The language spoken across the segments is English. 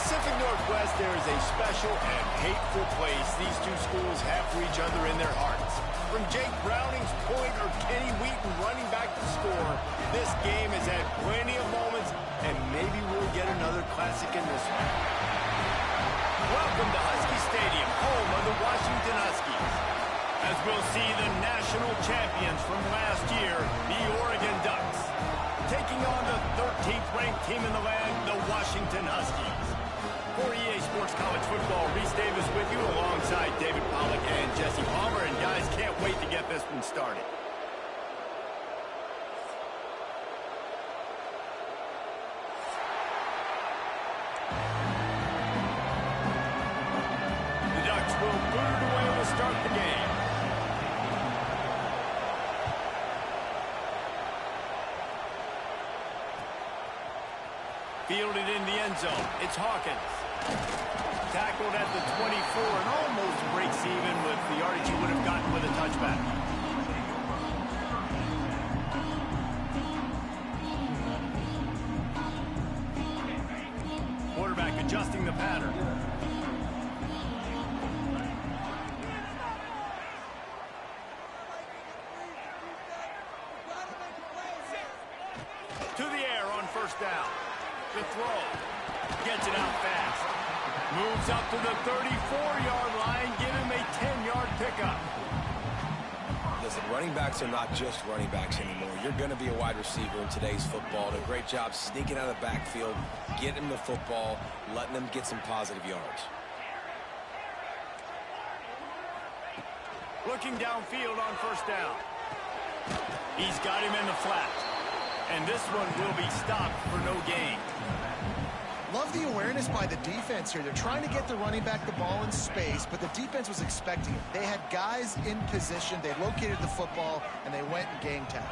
Pacific Northwest, there is a special and hateful place these two schools have for each other in their hearts. From Jake Browning's point or Kenny Wheaton running back to score, this game has had plenty of moments, and maybe we'll get another classic in this one. Welcome to Husky Stadium, home of the Washington Huskies, as we'll see the national champions from last year, the Oregon Ducks, taking on the 13th ranked team in the land, the Washington Huskies. For EA Sports College Football, Reese Davis with you alongside David Pollack and Jesse Palmer. And guys, can't wait to get this one started. The Ducks will boot it away to start the game. Fielded in the end zone. It's Hawkins. Tackled at the 24 and almost breaks even with the yardage he would have gotten with a touchback. Quarterback adjusting the pattern. To the air on first down. The throw. Gets it out fast. Moves up to the 34-yard line. Give him a 10-yard pickup. Listen, running backs are not just running backs anymore. You're going to be a wide receiver in today's football. Did a great job sneaking out of the backfield, getting the football, letting them get some positive yards. Looking downfield on first down. He's got him in the flat. And this one will be stopped for no gain. Love the awareness by the defense here. They're trying to get the running back the ball in space, but the defense was expecting it. They had guys in position. They located the football, and they went and gang tackled.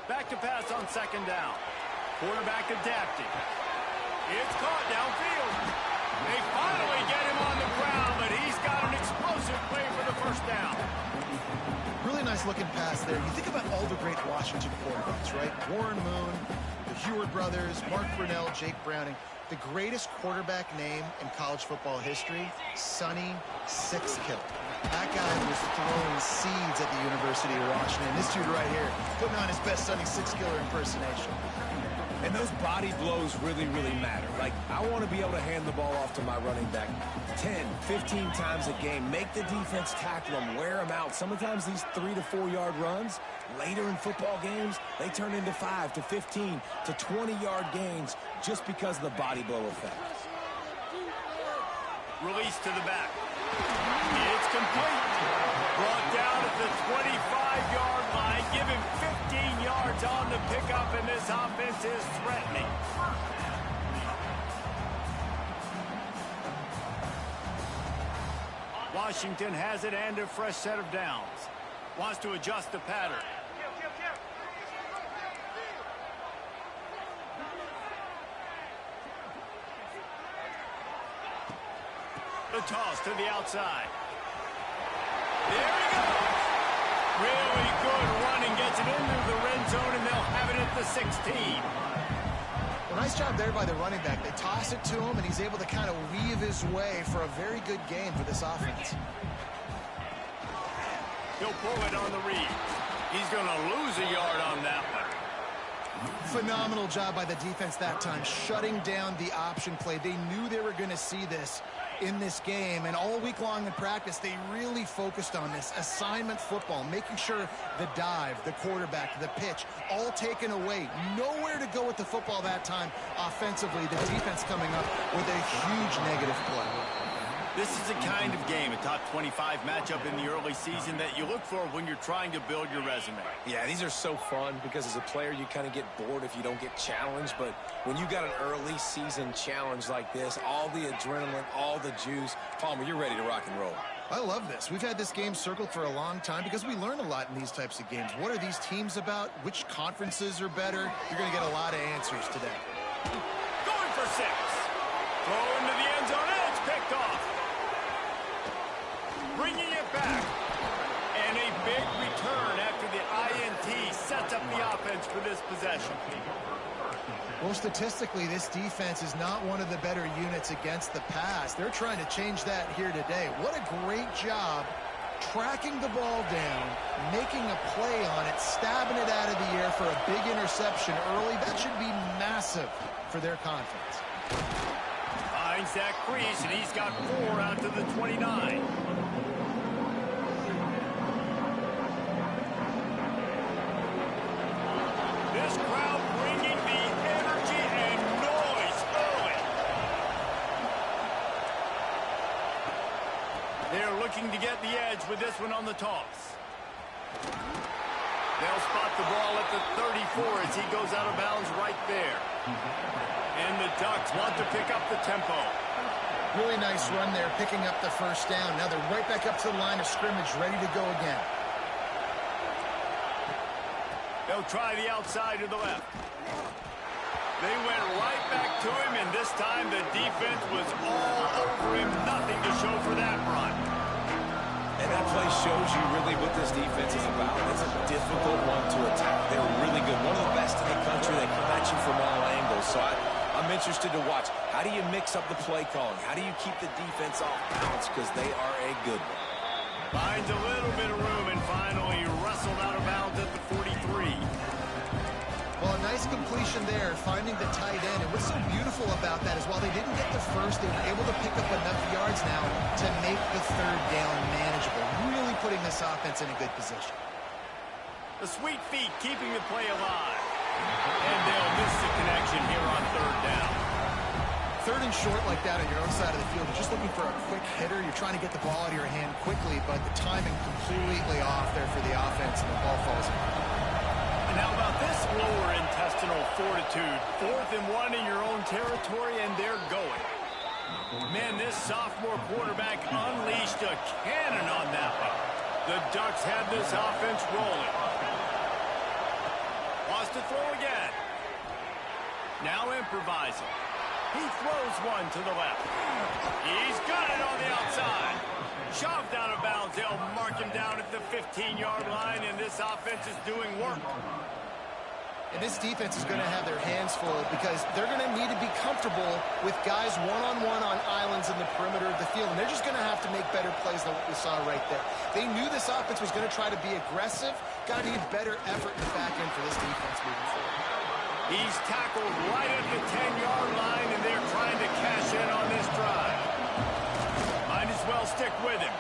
Back to pass on second down. Quarterback adapting. It's caught downfield. They finally get him on the ground, but he's got an explosive play for the first down. Really nice looking pass there. You think about all the great Washington quarterbacks, right? Warren Moon, the Heward brothers, Mark Brunell, Jake Browning. The greatest quarterback name in college football history, Sonny Sixkill. That guy was throwing seeds at the University of Washington. This dude right here, putting on his best Sonny Sixkiller impersonation. And those body blows really, really matter. Like, I want to be able to hand the ball off to my running back 10, 15 times a game. Make the defense tackle them, wear them out. Sometimes these 3 to 4 yard runs, later in football games, they turn into 5 to 15 to 20-yard gains just because of the body blow effect. Release to the back. It's complete. Brought down at the 25-yard line. Give him 15 yards on the pickup, and this offense is threatening. Washington has it and a fresh set of downs. Wants to adjust the pattern. The toss to the outside. There he goes. Really good running. Gets it into the red zone, and they'll have it at the 16. Well, nice job there by the running back. They toss it to him, and he's able to kind of weave his way for a very good game for this offense. He'll pull it on the read. He's going to lose a yard on that one. Phenomenal job by the defense that time, shutting down the option play. They knew they were going to see this in this game, and all week long in practice, they really focused on this assignment football, making sure the dive, the quarterback, the pitch, all taken away. Nowhere to go with the football that time offensively. The defense coming up with a huge negative play. This is the kind of game, a top 25 matchup in the early season, that you look for when you're trying to build your resume. Yeah, these are so fun because as a player, you kind of get bored if you don't get challenged. But when you got an early season challenge like this, all the adrenaline, all the juice, Palmer, you're ready to rock and roll. I love this. We've had this game circled for a long time because we learn a lot in these types of games. What are these teams about? Which conferences are better? You're going to get a lot of answers today. Going for 6. Throw into the end zone, and it's picked off. Bringing it back. offense for this possession. Well, statistically, this defense is not one of the better units against the pass. They're trying to change that here today. What a great job tracking the ball down, making a play on it, stabbing it out of the air for a big interception early. That should be massive for their confidence. Finds that crease, and he's got 4 out to the 29. This crowd bringing the energy and noise early. They're looking to get the edge with this one on the toss. They'll spot the ball at the 34 as he goes out of bounds right there. And the Ducks want to pick up the tempo. Really nice run there, picking up the first down. Now they're right back up to the line of scrimmage, ready to go again. They'll try the outside to the left. They went right back to him, and this time the defense was all over him. Nothing to show for that run. And that play shows you really what this defense is about. It's a difficult one to attack. They're really good. One of the best in the country. They come at you from all angles. So I'm interested to watch. How do you mix up the play calling? How do you keep the defense off balance? Because they are a good one. Finds a little bit of room and finally wrestled out of bounds at the 43. Well, a nice completion there, finding the tight end. And what's so beautiful about that is while they didn't get the first, they were able to pick up enough yards now to make the third down manageable, really putting this offense in a good position. The sweet feet keeping the play alive. And they'll miss the connection here on third down. Third and short like that on your own side of the field, you're just looking for a quick hitter. You're trying to get the ball out of your hand quickly, but the timing completely off there for the offense, and the ball falls in. And how about this lower intestinal fortitude? 4th and 1 in your own territory, and they're going. Man, this sophomore quarterback unleashed a cannon on that one. The Ducks had this offense rolling. Wants to throw again. Now improvising. He throws one to the left. He's got it on the outside. Shoved out of bounds. They'll mark him down at the 15-yard line, and this offense is doing work. And this defense is going to have their hands full because they're going to need to be comfortable with guys one-on-one on islands in the perimeter of the field, and they're just going to have to make better plays than what we saw right there. They knew this offense was going to try to be aggressive. Got to need better effort in the back end for this defense moving forward. He's tackled right at the 10-yard line, and they're trying to cash in on this drive. Might as well stick with him.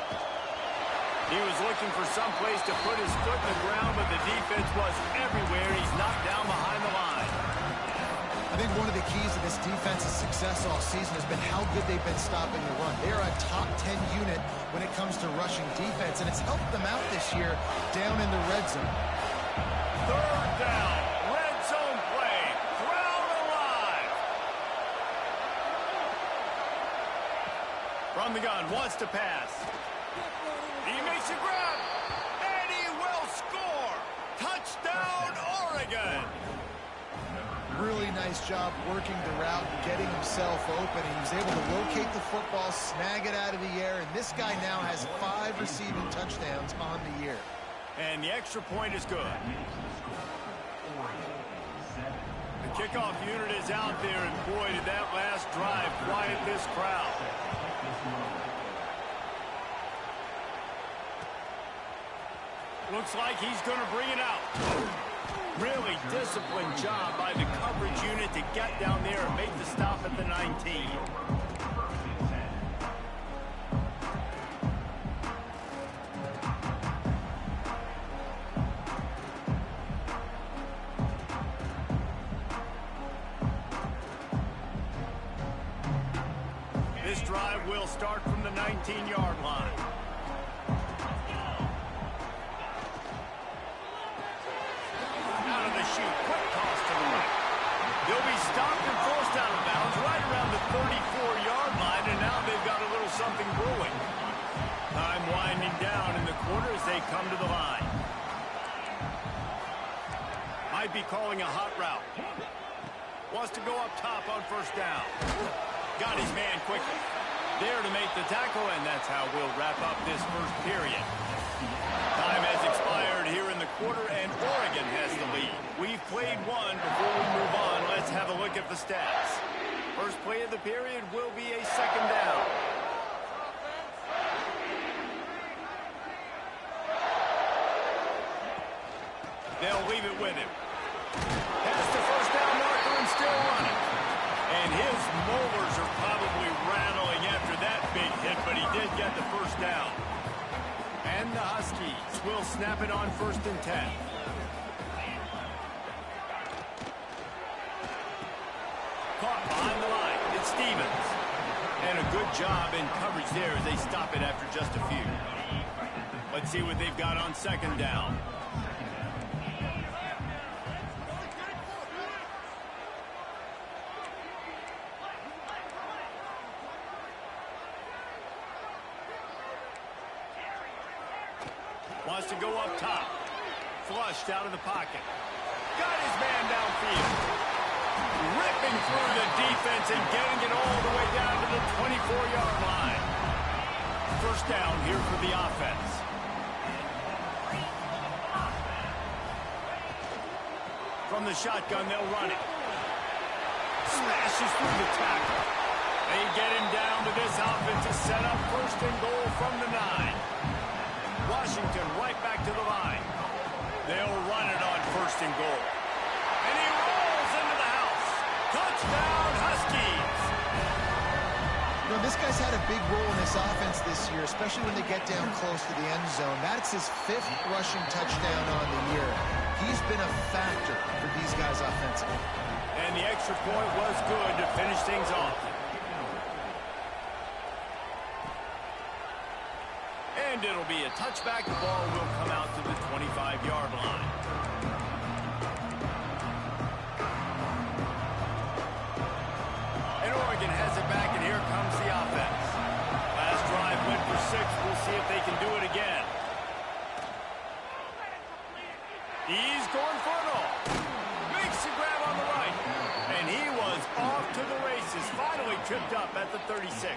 He was looking for some place to put his foot in the ground, but the defense was everywhere. He's knocked down behind the line. I think one of the keys to this defense's success all season has been how good they've been stopping the run. They are a top 10 unit when it comes to rushing defense, and it's helped them out this year down in the red zone. Third down. Red zone play. Crowd alive. From the gun. Wants to pass. He makes a grab, and he will score. Touchdown, Oregon. Really nice job working the route and getting himself open. He was able to locate the football, snag it out of the air, and this guy now has 5 receiving touchdowns on the year. And the extra point is good. The kickoff unit is out there, and boy, did that last drive quiet this crowd. Looks like he's going to bring it out. Really disciplined job by the coverage unit to get down there and make the stop at the 19. This drive will start from the 19-yard line. Out of the chute, quick toss to the right. They'll be stopped and forced out of bounds right around the 34-yard line, and now they've got a little something brewing. Time winding down in the corner as they come to the line. Might be calling a hot route. Wants to go up top on first down. Got his man quickly. There to make the tackle, and that's how we'll wrap up this first period. Time has expired here in the quarter, and Oregon has the lead. We've played one. Before we move on, let's have a look at the stats. First play of the period will be a second down. They'll leave it with him. Past the first down marker and still running. And his molars are probably rattling after that big hit, but he did get the first down. And the Huskies will snap it on 1st and 10. Caught behind the line. It's Stevens. And a good job in coverage there as they stop it after just a few. Let's see what they've got on 2nd down. Wants to go up top. Flushed out of the pocket. Got his man downfield. Ripping through the defense and getting it all the way down to the 24-yard line. First down here for the offense. From the shotgun, they'll run it. Smashes through the tackle. They get him down to this offensive setup. 1st and goal from the 9. Washington right back to the line. They'll run it on 1st and goal. And he rolls into the house. Touchdown, Huskies. You know, this guy's had a big role in this offense this year, especially when they get down close to the end zone. That's his 5th rushing touchdown on the year. He's been a factor for these guys offensively. And the extra point was good to finish things off. And it'll be a touchback. The ball will come out to the 25-yard line. And Oregon has it back, and here comes the offense. Last drive went for 6. We'll see if they can do it again. He's going for it all. Makes the grab on the right. And he was off to the races. Finally tripped up at the 36.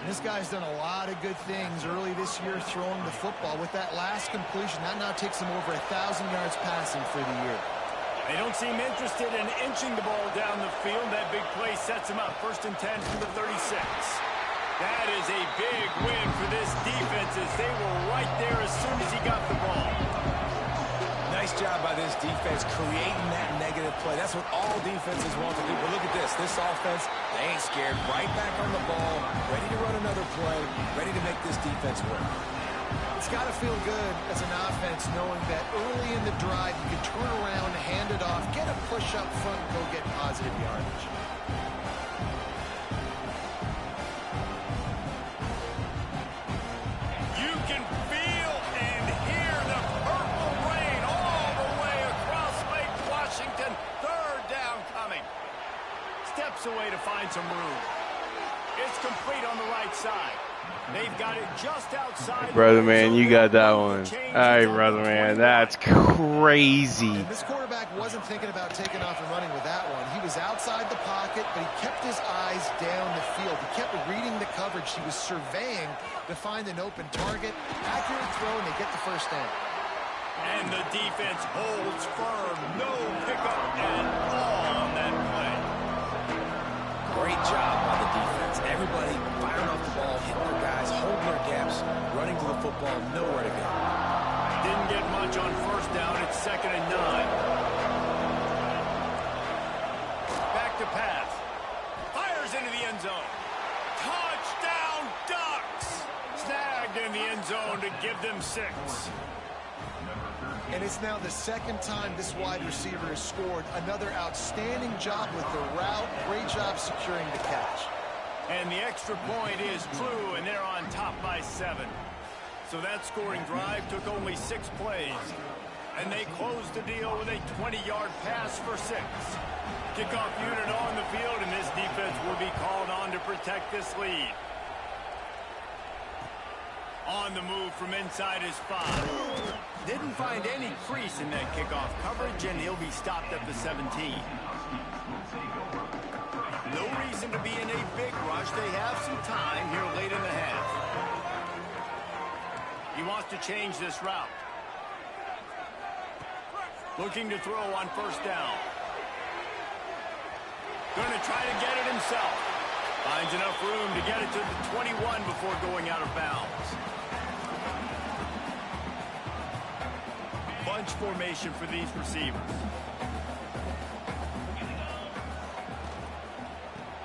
This guy's done a lot of good things early this year throwing the football. With that last completion, that now takes him over 1,000 yards passing for the year. They don't seem interested in inching the ball down the field. That big play sets him up. 1st and 10 from the 36. That is a big win for this defense as they were right there as soon as he got the ball. Nice job by this defense creating that negative play. That's what all defenses want to do. But look at this. This offense, they ain't scared. Right back on the ball, ready to run another play, ready to make this defense work. It's got to feel good as an offense knowing that early in the drive you can turn around, hand it off, get a push up front, and go get positive yardage. You can feel and hear the purple rain all the way across Lake Washington. 3rd down coming. Steps away to find some room. It's complete on the right side. They've got it just outside. Brother man, you got that one. All right, brother man, that's crazy. And this quarterback wasn't thinking about taking off and running with that one. He was outside the pocket, but he kept his eyes down the field. He kept reading the coverage. He was surveying to find an open target. Accurate throw, and they get the 1st down. And the defense holds firm. No pickup at all on that play. Great job by the defense. Everybody firing off the ball, hitting their guys, holding their gaps, running to the football, nowhere to go. Didn't get much on 1st down. It's 2nd and 9. Back to pass. Fires into the end zone. Touchdown, Ducks! Snagged in the end zone to give them 6. And it's now the 2nd time this wide receiver has scored. Another outstanding job with the route. Great job securing the catch. And the extra point is true, and they're on top by 7. So that scoring drive took only 6 plays. And they closed the deal with a 20-yard pass for 6. Kickoff unit on the field, and this defense will be called on to protect this lead. On the move from inside his 5. Didn't find any crease in that kickoff coverage, and he'll be stopped at the 17. No reason to be in a big rush. They have some time here late in the half. He wants to change this route. Looking to throw on first down. Going to try to get it himself. Finds enough room to get it to the 21 before going out of bounds. Bunch formation for these receivers.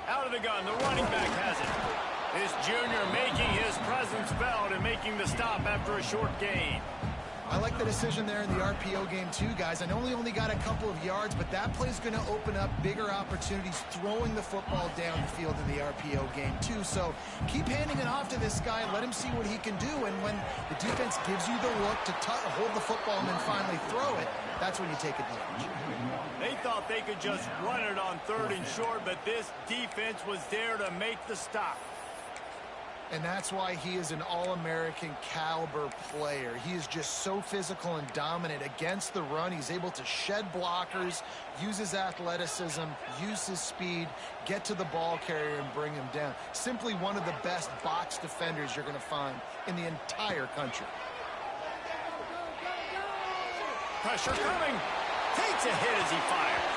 Out of the gun, the running back has it. This junior making his presence felt and making the stop after a short gain. I like the decision there in the RPO game too, guys. I know he only got a couple of yards, but that play's going to open up bigger opportunities throwing the football down the field in the RPO game too. So keep handing it off to this guy. Let him see what he can do. And when the defense gives you the look to hold the football and then finally throw it, that's when you take advantage. They thought they could just run it on 3rd and short, but this defense was there to make the stop. And that's why he is an all-American caliber player. He is just so physical and dominant against the run. He's able to shed blockers, use his athleticism, use his speed, get to the ball carrier and bring him down. Simply one of the best box defenders you're going to find in the entire country. Pressure coming. Takes a hit as he fires.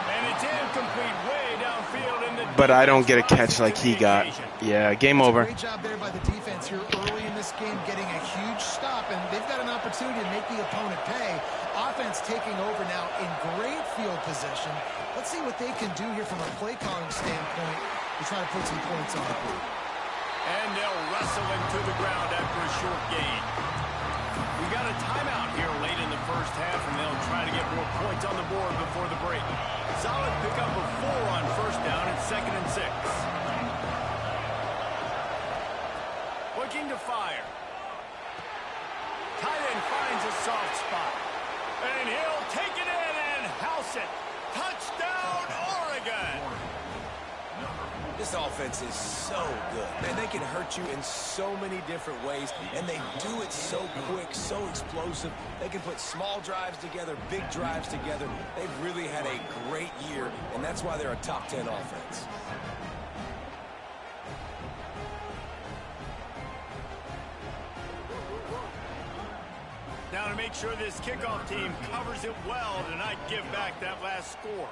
And it's incomplete way downfield in the But I don't get a catch like he got. Yeah, game over. Great job there by the defense here early in this game, getting a huge stop, and they've got an opportunity to make the opponent pay. Offense taking over now in great field position. Let's see what they can do here from a play calling standpoint to try to put some points on the board. And they'll wrestle him to the ground after a short gain. We got a timeout here late in the first half, and they'll try to get more points on the board before the break. Solid pickup of 4 on first down at 2nd and 6. Looking to fire. Tight end finds a soft spot. And he'll take it in and house it. Touchdown, Oregon! This offense is so good. Man, they can hurt you in so many different ways, and they do it so quick, so explosive. They can put small drives together, big drives together. They've really had a great year, and that's why they're a top 10 offense. Now to make sure this kickoff team covers it well to not give back that last score.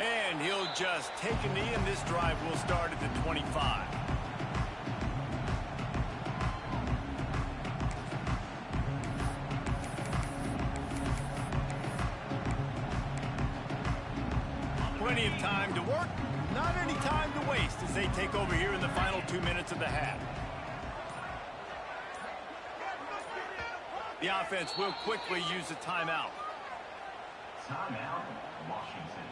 And he'll just take a knee, and this drive will start at the 25. Plenty of time to work, not any time to waste as they take over here in the final 2 minutes of the half. The offense will quickly use a timeout. Timeout, Washington.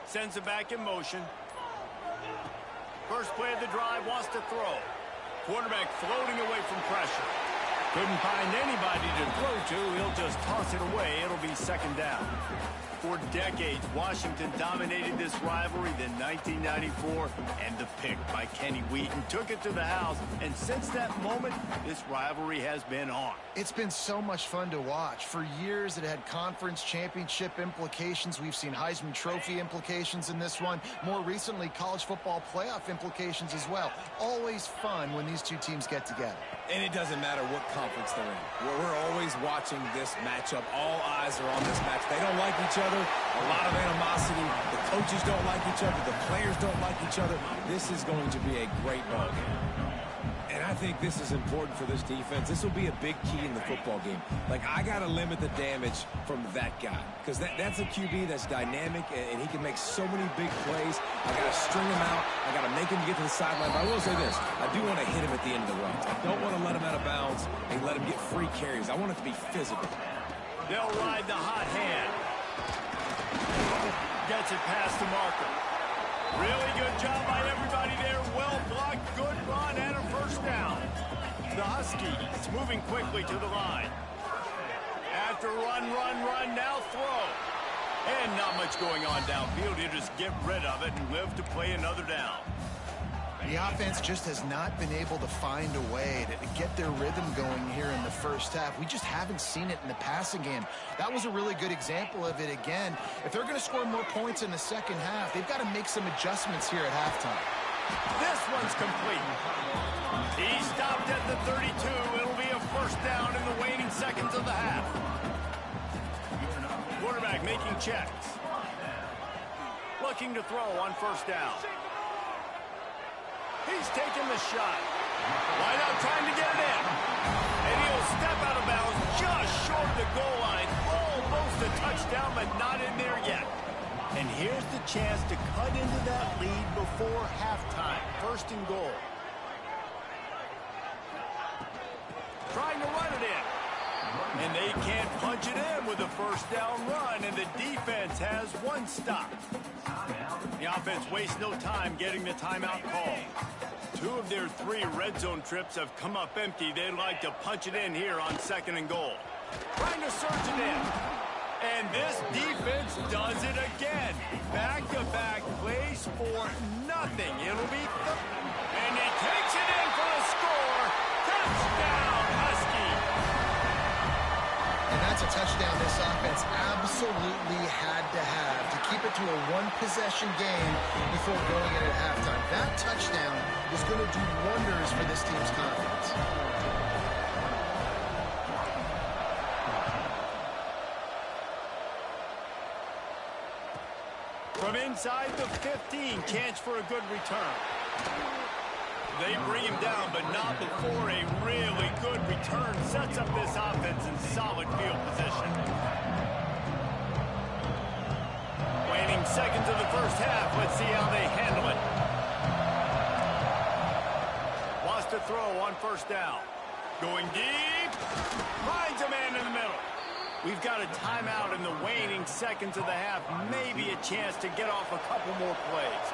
Sends it back in motion. First play of the drive, wants to throw. Quarterback floating away from pressure. Couldn't find anybody to throw to. He'll just toss it away. It'll be 2nd down. For decades, Washington dominated this rivalry. Then 1994, and the pick by Kenny Wheaton took it to the house. And since that moment, this rivalry has been on. It's been so much fun to watch. For years, it had conference championship implications. We've seen Heisman Trophy implications in this one. More recently, college football playoff implications as well. Always fun when these two teams get together. And it doesn't matter what conference they're in. We're always watching this matchup. All eyes are on this match. They don't like each other. A lot of animosity. The coaches don't like each other. The players don't like each other. This is going to be a great ball game. And I think this is important for this defense. This will be a big key in the football game. Like, I got to limit the damage from that guy. Because that's a QB that's dynamic, and he can make so many big plays. I got to string him out. I got to make him get to the sideline. But I will say this. I do want to hit him at the end of the runs. I don't want to let him out of bounds and let him get free carries. I want it to be physical. They'll ride the hot hand. Gets it past the marker. Really good job by everybody there. Well blocked, good run, and a first down. The Huskies moving quickly to the line. After run, now throw. And not much going on downfield. You just get rid of it and live to play another down. The offense just has not been able to find a way to get their rhythm going here in the first half. We just haven't seen it in the passing game. That was a really good example of it again. If they're going to score more points in the second half, they've got to make some adjustments here at halftime. This one's complete. He stopped at the 32. It'll be a first down in the waning seconds of the half. Quarterback making checks. Looking to throw on first down. He's taking the shot. Wide out trying to get it in. And he'll step out of bounds just short of the goal line. Almost a touchdown, but not in there yet. And here's the chance to cut into that lead before halftime. First and goal. Trying to run it in. And they can't punch it in with a first down run, and the defense has one stop. The offense wastes no time getting the timeout call. 2 of their 3 red zone trips have come up empty. They'd like to punch it in here on second and goal. Trying to surge it in. And this defense does it again. Back-to-back plays for nothing. It'll be... And he takes it in for a score. Touchdown, Husky. And that's a touchdown this offense absolutely had to have to keep it to a one-possession game before going in at halftime. That touchdown is going to do wonders for this team's confidence. From inside the 15, chance for a good return. They bring him down, but not before a really good return sets up this offense in solid field position. Waning seconds of the first half. Let's see how they handle it. Wants to throw on first down. Going deep. Finds a man in the middle. We've got a timeout in the waning seconds of the half. Maybe a chance to get off a couple more plays.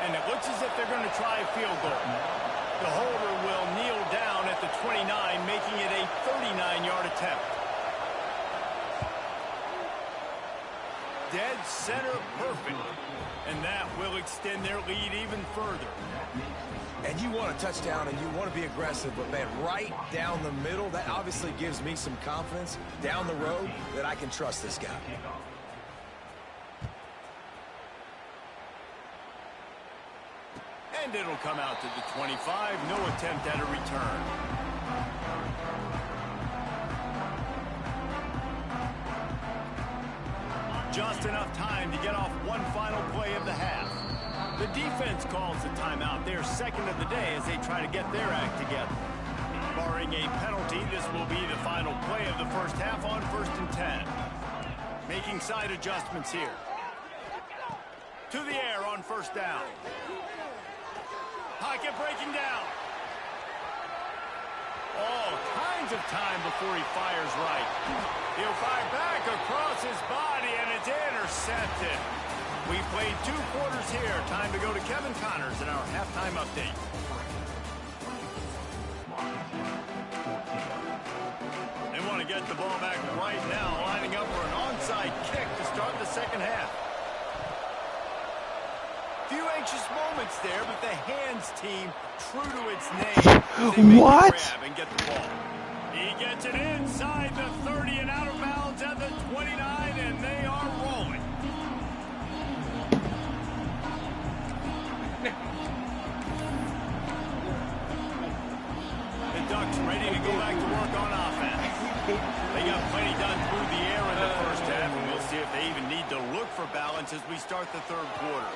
And it looks as if they're going to try a field goal. The holder will kneel down at the 29, making it a 39-yard attempt. Dead center perfect. And that will extend their lead even further. And you want a touchdown and you want to be aggressive, but man, right down the middle, that obviously gives me some confidence down the road that I can trust this guy. And it'll come out to the 25. No attempt at a return. Just enough time to get off one final play of the half. The defense calls the timeout. Their second of the day as they try to get their act together. Barring a penalty, this will be the final play of the first half on 1st and 10. Making side adjustments here. To the air on first down. Pocket breaking down. All kinds of time before he fires right. He'll fire back across his body, and it's intercepted. We played 2 quarters here. Time to go to Kevin Connors in our halftime update. They want to get the ball back right now, lining up for an onside kick to start the second half. Few anxious moments there, but the hands team, true to its name, What? Grab and get the ball. He gets it inside the 30 and out of bounds at the 29, and they are rolling. The Ducks ready to go back to work on offense. They got plenty done through the air in the first half, and we'll see if they even need to look for balance as we start the third quarter.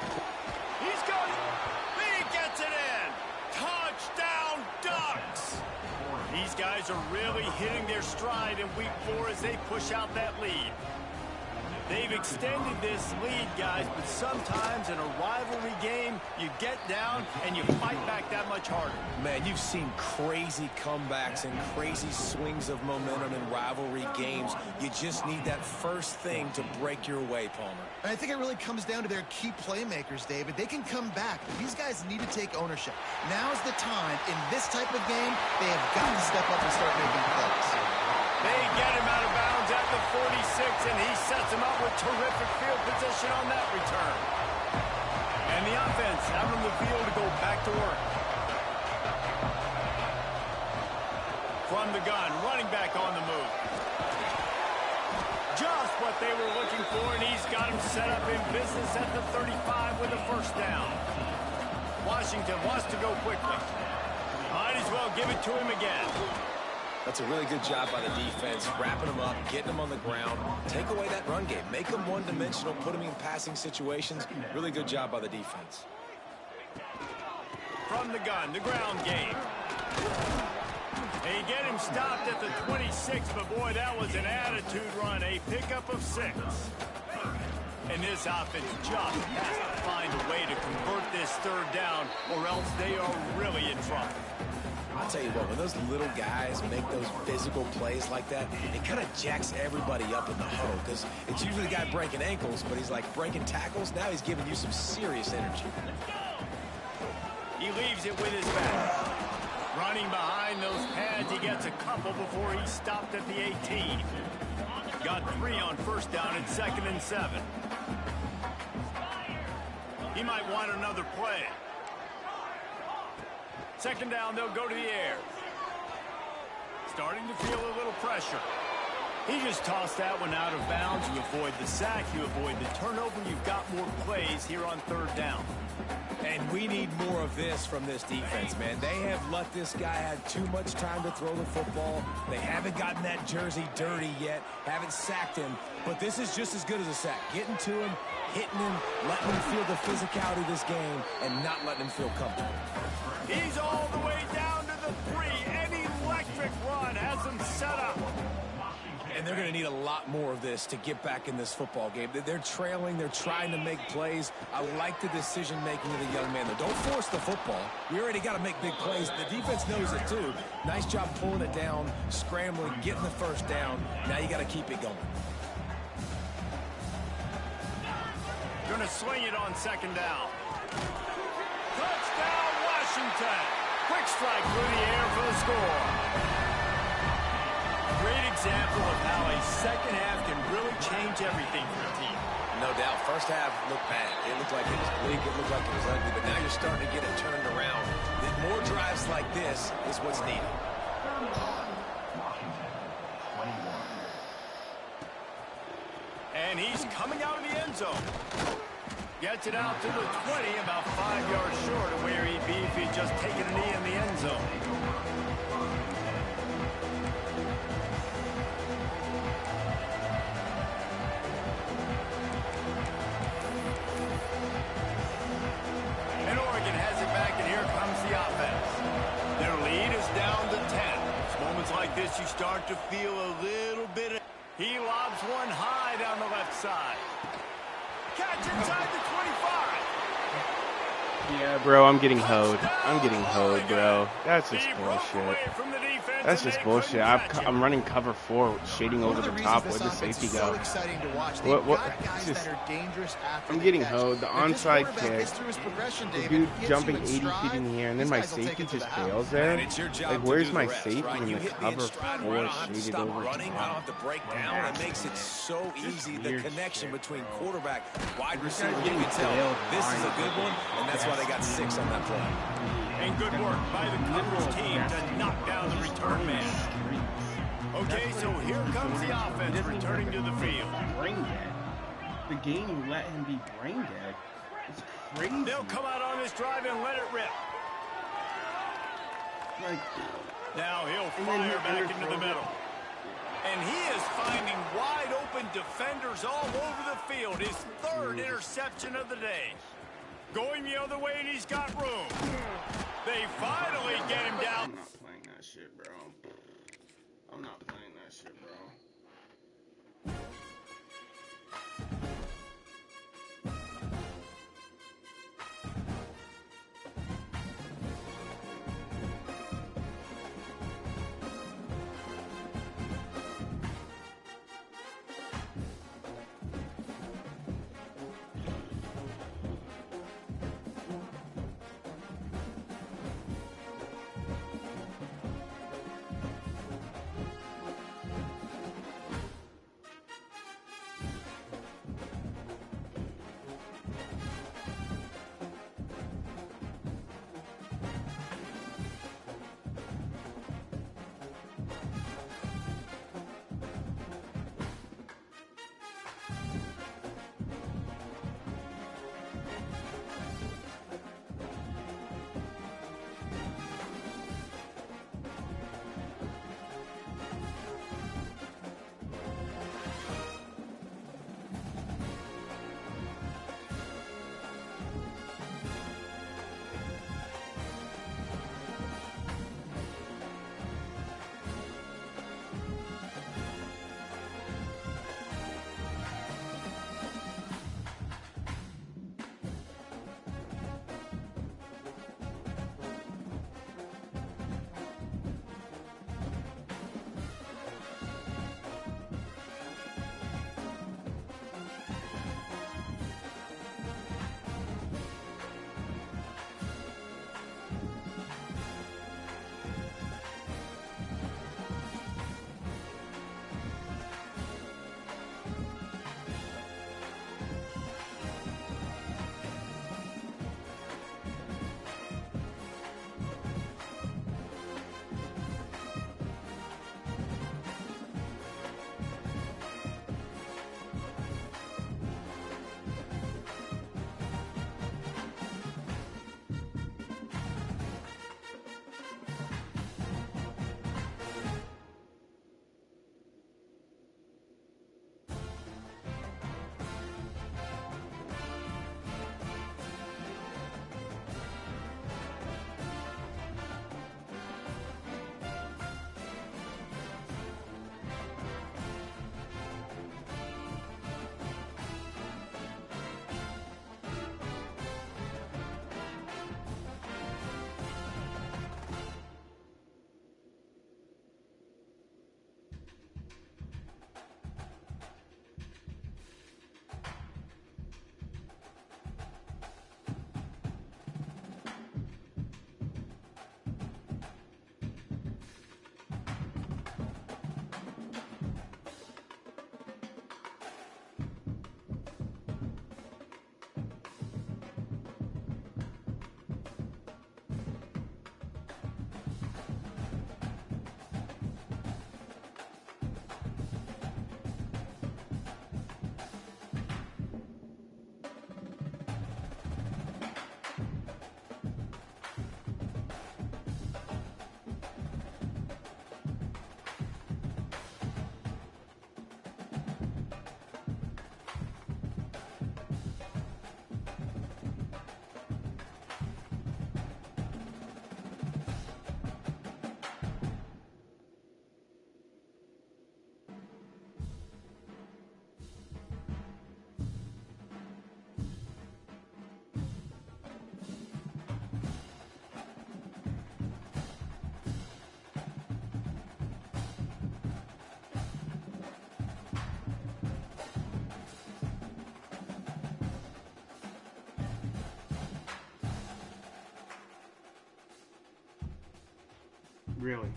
He's got it. He gets it in. Touchdown, Ducks. These guys are really hitting their stride in week 4 as they push out that lead. They've extended this lead, guys, but sometimes in a rivalry game, you get down and you fight back that much harder. Man, you've seen crazy comebacks and crazy swings of momentum in rivalry games. You just need that first thing to break your way, Palmer. And I think it really comes down to their key playmakers, David. They can come back, but these guys need to take ownership. Now's the time. In this type of game, they have got to step up and start making plays. They get him out of bounds at the 46, and he sets him up with terrific field position on that return. And the offense out on the field to go back to work. From the gun, running back on the move. Just what they were looking for, and he's got him set up in business at the 35 with a first down. Washington wants to go quickly. Might as well give it to him again. That's a really good job by the defense, wrapping them up, getting them on the ground. Take away that run game. Make them one-dimensional, put them in passing situations. Really good job by the defense. From the gun, the ground game. They get him stopped at the 26, but boy, that was an attitude run, a pickup of 6. And this offense just has to find a way to convert this third down, or else they are really in trouble. I'll tell you what, when those little guys make those physical plays like that, it kind of jacks everybody up in the huddle, because it's usually the guy breaking ankles, but he's like breaking tackles. Now he's giving you some serious energy. He leaves it with his back. Running behind those pads, he gets a couple before he stopped at the 18. Got 3 on first down at 2nd and 7. He might want another play. 2nd down, they'll go to the air. Starting to feel a little pressure. He just tossed that one out of bounds. You avoid the sack, you avoid the turnover. You've got more plays here on 3rd down. And we need more of this from this defense, man. They have let this guy have too much time to throw the football. They haven't gotten that jersey dirty yet, haven't sacked him. But this is just as good as a sack. Getting to him, hitting him, letting him feel the physicality of this game, and not letting him feel comfortable. He's all the way down to the 3. An electric run has him set up. And they're going to need a lot more of this to get back in this football game. They're trailing. They're trying to make plays. I like the decision-making of the young man. Don't force the football. We already got to make big plays. The defense knows it, too. Nice job pulling it down, scrambling, getting the first down. Now you got to keep it going. Going to swing it on 2nd down. Touchdown, Washington. Quick strike through the air for the score. Great example of how a second half can really change everything for a team. No doubt. First half looked bad. It looked like it was bleak. It looked like it was ugly. But now you're starting to get it turned around. More drives like this is what's needed. And he's coming out of the end zone. Gets it out to the 20, about 5 yards short of where he'd be if he'd just taken a knee in the end zone. You start to feel a little bit of... He lobs one high down the left side. Catch inside the 25. Yeah, bro, I'm getting hoed. I'm getting hoed, bro. That's just bullshit. That's just bullshit. I'm running cover 4, shading over the top. Where'd the safety go? What? I'm getting hoed. The onside kick. The dude jumping 80 feet in the air, and then my safety just fails there. Like, where's my safety in the cover 4 shaded over the top? It makes it so easy. The connection between quarterback, wide receiver, you can tell this is a good one, and that's why they got 6 on that play. And good work by the coverage team to knock down the return man. Okay, so here comes the offense returning to the field. Brain dead. The game let him be brain dead. It's crazy. They'll come out on this drive and let it rip. Like, now he'll fire back into the middle. And he is finding wide open defenders all over the field. His 3rd interception of the day. Going the other way, and he's got room. They finally get him down. I'm not playing that shit, bro. I'm not playing that shit, bro. Really?